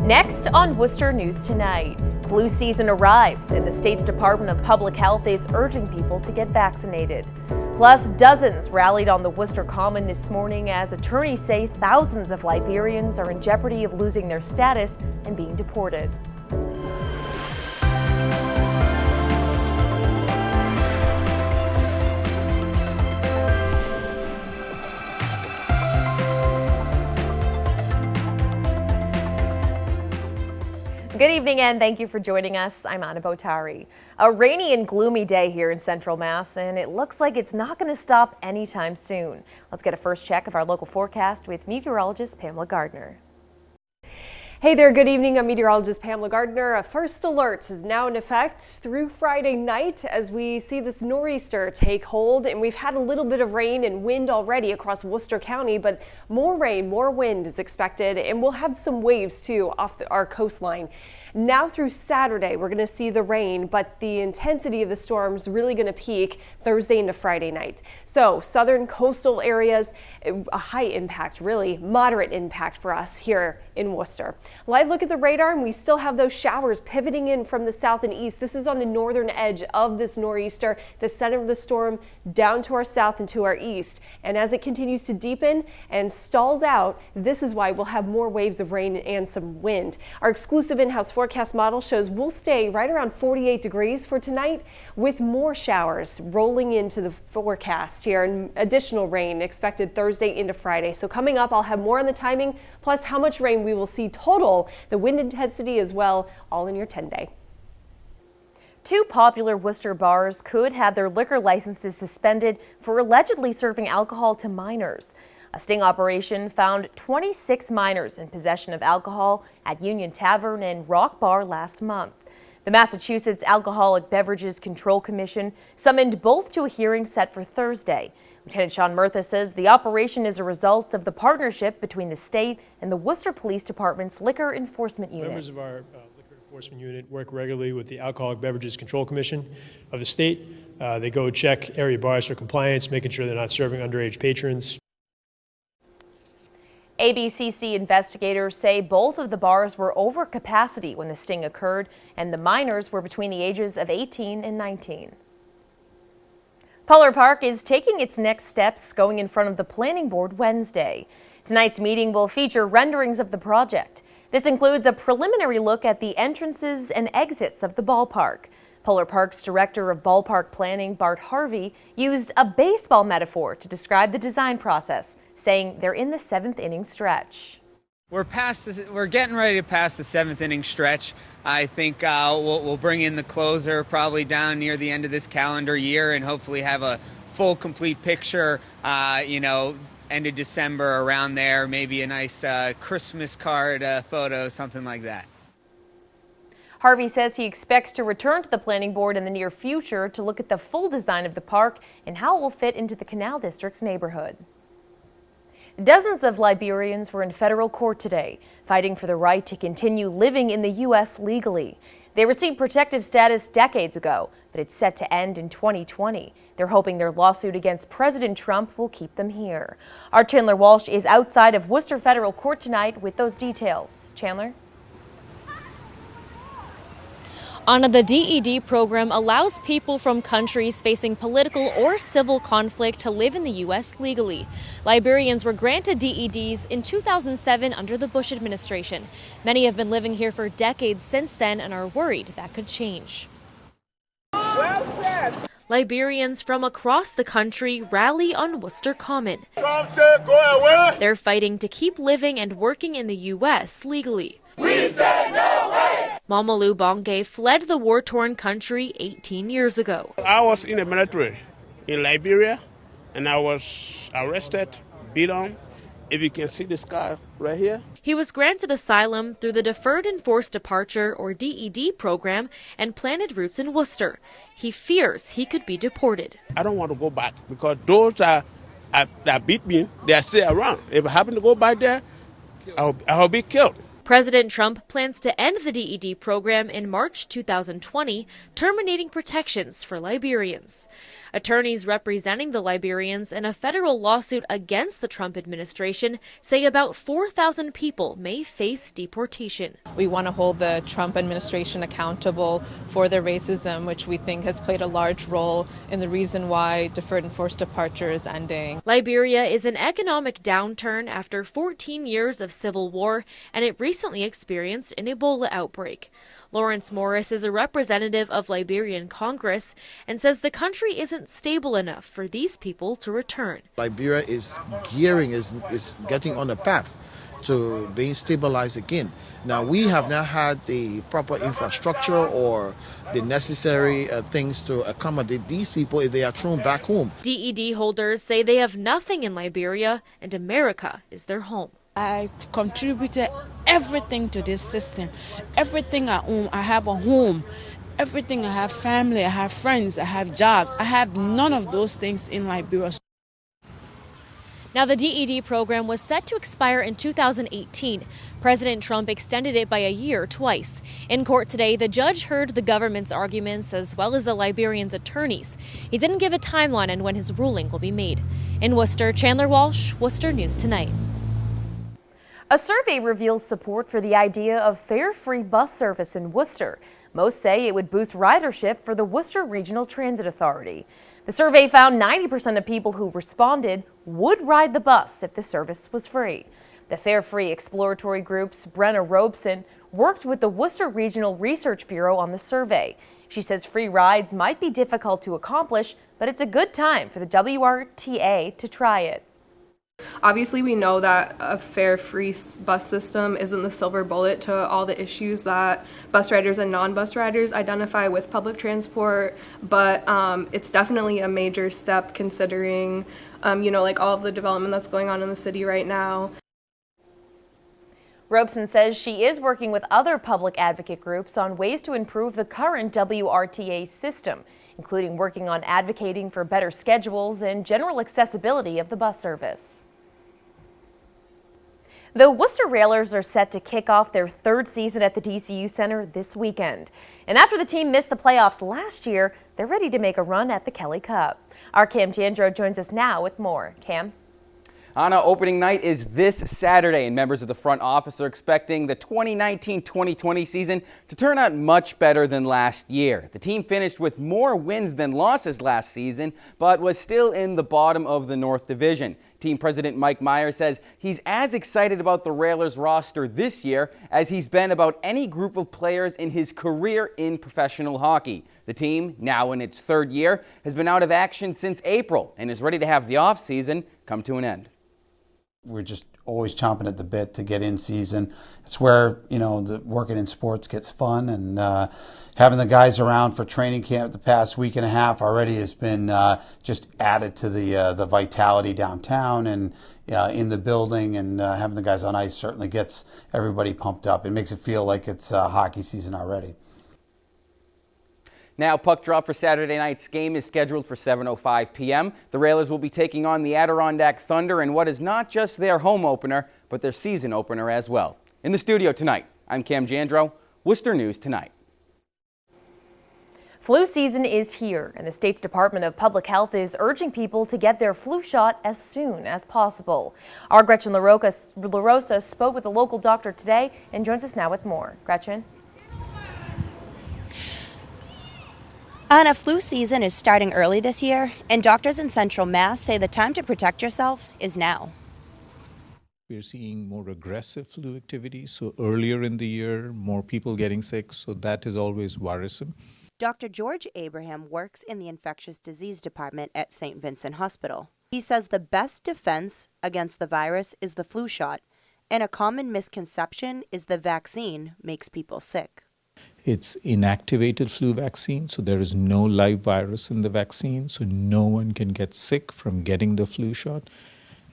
Next on Worcester News Tonight, flu season arrives and the state's Department of Public Health is urging people to get vaccinated. Plus, dozens rallied on the Worcester Common this morning as attorneys say thousands of Liberians are in jeopardy of losing their status and being deported. Good evening and thank you for joining us. I'm Anna Botari. A rainy and gloomy day here in Central Mass, and it looks like it's not going to stop anytime soon. Let's get a first check of our local forecast with meteorologist Pamela Gardner. Hey there, good evening. I'm meteorologist Pamela Gardner. A first alert is now in effect through Friday night as we see this nor'easter take hold, and we've had a little bit of rain and wind already across Worcester County, but more rain, more wind is expected, and we'll have some waves too off our coastline. Now through Saturday, we're going to see the rain, but the intensity of the storm's really going to peak Thursday into Friday night. So southern coastal areas, a high impact, really moderate impact for us here in Worcester. Live look at the radar, and we still have those showers pivoting in from the south and east. This is on the northern edge of this nor'easter, the center of the storm down to our south and to our east. And as it continues to deepen and stalls out, this is why we'll have more waves of rain and some wind. Our exclusive in-house forecast model shows we'll stay right around 48 degrees for tonight with more showers rolling into the forecast here and additional rain expected Thursday into Friday. So coming up, I'll have more on the timing, plus how much rain we will see total, the wind intensity as well, all in your 10-day. Two popular Worcester bars could have their liquor licenses suspended for allegedly serving alcohol to minors. A sting operation found 26 minors in possession of alcohol at Union Tavern and Rock Bar last month. The Massachusetts Alcoholic Beverages Control Commission summoned both to a hearing set for Thursday. Lieutenant Sean Murtha says the operation is a result of the partnership between the state and the Worcester Police Department's Liquor Enforcement Unit. Members of our Liquor Enforcement Unit work regularly with the Alcoholic Beverages Control Commission of the state. They go check area bars for compliance, making sure they're not serving underage patrons. ABCC investigators say both of the bars were over capacity when the sting occurred, and the minors were between the ages of 18 and 19. Polar Park is taking its next steps, going in front of the planning board Wednesday. Tonight's meeting will feature renderings of the project. This includes a preliminary look at the entrances and exits of the ballpark. Polar Park's director of ballpark planning, Bart Harvey, used a baseball metaphor to describe the design process, saying they're in the 7th inning stretch. We're getting ready to pass the 7th inning stretch. I think we'll bring in the closer probably down near the end of this calendar year and hopefully have a full, complete picture, end of December around there, maybe a nice Christmas card photo, something like that. Harvey says he expects to return to the planning board in the near future to look at the full design of the park and how it will fit into the Canal District's neighborhood. Dozens of Liberians were in federal court today, fighting for the right to continue living in the U.S. legally. They received protective status decades ago, but it's set to end in 2020. They're hoping their lawsuit against President Trump will keep them here. Our Chandler Walsh is outside of Worcester Federal Court tonight with those details. Chandler? Anna, the DED program allows people from countries facing political or civil conflict to live in the U.S. legally. Liberians were granted DEDs in 2007 under the Bush administration. Many have been living here for decades since then and are worried that could change. Well said. Liberians from across the country rally on Worcester Common. Trump said, go away. They're fighting to keep living and working in the U.S. legally. We said no way! Mamalu Bonge fled the war-torn country 18 years ago. I was in the military in Liberia, and I was arrested, beat on. If you can see this guy right here. He was granted asylum through the Deferred Enforced Departure, or DED, program and planted roots in Worcester. He fears he could be deported. I don't want to go back because those that beat me, they are still around. If I happen to go back there, I'll be killed. President Trump plans to end the DED program in March 2020, terminating protections for Liberians. Attorneys representing the Liberians in a federal lawsuit against the Trump administration say about 4,000 people may face deportation. We want to hold the Trump administration accountable for their racism, which we think has played a large role in the reason why deferred and forced departure is ending. Liberia is in economic downturn after 14 years of civil war, and it recently experienced an Ebola outbreak. Lawrence Morris is a representative of Liberian Congress and says the country isn't stable enough for these people to return. Liberia is getting on a path to being stabilized again. Now we have not had the proper infrastructure or the necessary things to accommodate these people if they are thrown back home. DED holders say they have nothing in Liberia and America is their home. I contributed everything to this system. Everything I own, I have a home. Everything, I have family, I have friends, I have jobs. I have none of those things in Liberia. Now, the DED program was set to expire in 2018. President Trump extended it by a year twice. In court today, the judge heard the government's arguments as well as the Liberians' attorneys. He didn't give a timeline on when his ruling will be made. In Worcester, Chandler Walsh, Worcester News Tonight. A survey reveals support for the idea of fare-free bus service in Worcester. Most say it would boost ridership for the Worcester Regional Transit Authority. The survey found 90% of people who responded would ride the bus if the service was free. The fare-free exploratory group's Brenna Robeson worked with the Worcester Regional Research Bureau on the survey. She says free rides might be difficult to accomplish, but it's a good time for the WRTA to try it. Obviously, we know that a fare-free bus system isn't the silver bullet to all the issues that bus riders and non-bus riders identify with public transport, but it's definitely a major step considering, like all of the development that's going on in the city right now. Robeson says she is working with other public advocate groups on ways to improve the current WRTA system, including working on advocating for better schedules and general accessibility of the bus service. The Worcester Railers are set to kick off their third season at the DCU Center this weekend. And after the team missed the playoffs last year, they're ready to make a run at the Kelly Cup. Our Cam Jandro joins us now with more. Cam? Anna, opening night is this Saturday, and members of the front office are expecting the 2019-2020 season to turn out much better than last year. The team finished with more wins than losses last season, but was still in the bottom of the North Division. Team president Mike Meyer says he's as excited about the Railers roster this year as he's been about any group of players in his career in professional hockey. The team, now in its third year, has been out of action since April and is ready to have the offseason come to an end. We're just always chomping at the bit to get in season. It's where, the working in sports gets fun, and having the guys around for training camp the past week and a half already has been just added to the vitality downtown and in the building, and having the guys on ice certainly gets everybody pumped up. It makes it feel like it's hockey season already. Now, puck drop for Saturday night's game is scheduled for 7:05 p.m. The Railers will be taking on the Adirondack Thunder in what is not just their home opener, but their season opener as well. In the studio tonight, I'm Cam Jandro, Worcester News Tonight. Flu season is here, and the state's Department of Public Health is urging people to get their flu shot as soon as possible. Our Gretchen LaRosa spoke with a local doctor today and joins us now with more. Gretchen? Anna, flu season is starting early this year, and doctors in Central Mass say the time to protect yourself is now. We're seeing more aggressive flu activity, so earlier in the year, more people getting sick, so that is always worrisome. Dr. George Abraham works in the infectious disease department at St. Vincent Hospital. He says the best defense against the virus is the flu shot, and a common misconception is the vaccine makes people sick. It's inactivated flu vaccine, so there is no live virus in the vaccine, so no one can get sick from getting the flu shot.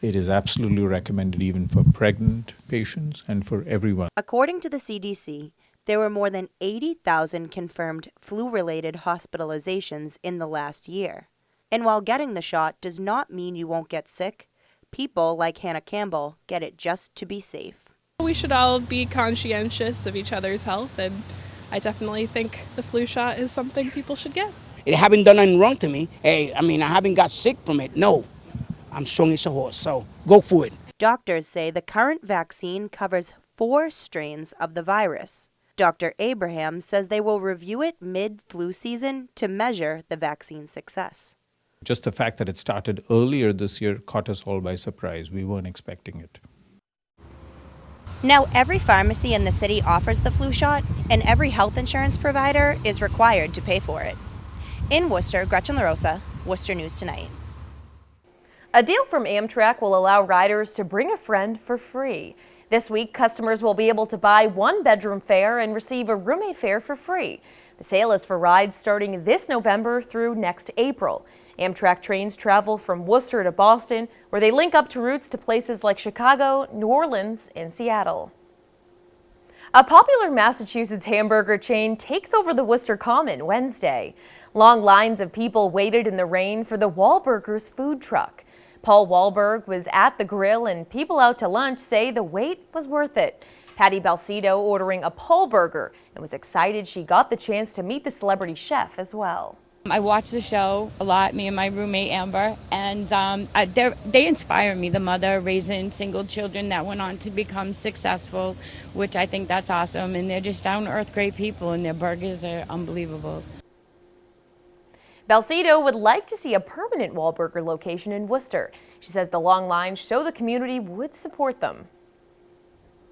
It is absolutely recommended even for pregnant patients and for everyone. According to the CDC, there were more than 80,000 confirmed flu-related hospitalizations in the last year. And while getting the shot does not mean you won't get sick, people like Hannah Campbell get it just to be safe. We should all be conscientious of each other's health, and I definitely think the flu shot is something people should get. It haven't done nothing wrong to me. Hey, I mean, I haven't got sick from it. No, I'm strong as a horse, so go for it. Doctors say the current vaccine covers 4 strains of the virus. Dr. Abraham says they will review it mid-flu season to measure the vaccine success. Just the fact that it started earlier this year caught us all by surprise. We weren't expecting it. Now, every pharmacy in the city offers the flu shot, and every health insurance provider is required to pay for it. In Worcester, Gretchen LaRosa, Worcester News Tonight. A deal from Amtrak will allow riders to bring a friend for free. This week, customers will be able to buy 1-bedroom fare and receive a roommate fare for free. The sale is for rides starting this November through next April. Amtrak trains travel from Worcester to Boston, where they link up to routes to places like Chicago, New Orleans, and Seattle. A popular Massachusetts hamburger chain takes over the Worcester Common Wednesday. Long lines of people waited in the rain for the Wahlburgers food truck. Paul Wahlberg was at the grill, and people out to lunch say the wait was worth it. Patty Balsito ordering a Paul burger and was excited she got the chance to meet the celebrity chef as well. I watch the show a lot, me and my roommate Amber, and they inspire me. The mother raising single children that went on to become successful, which I think that's awesome. And they're just down-to-earth great people, and their burgers are unbelievable. Balsito would like to see a permanent Wahlburger location in Worcester. She says the long lines show the community would support them.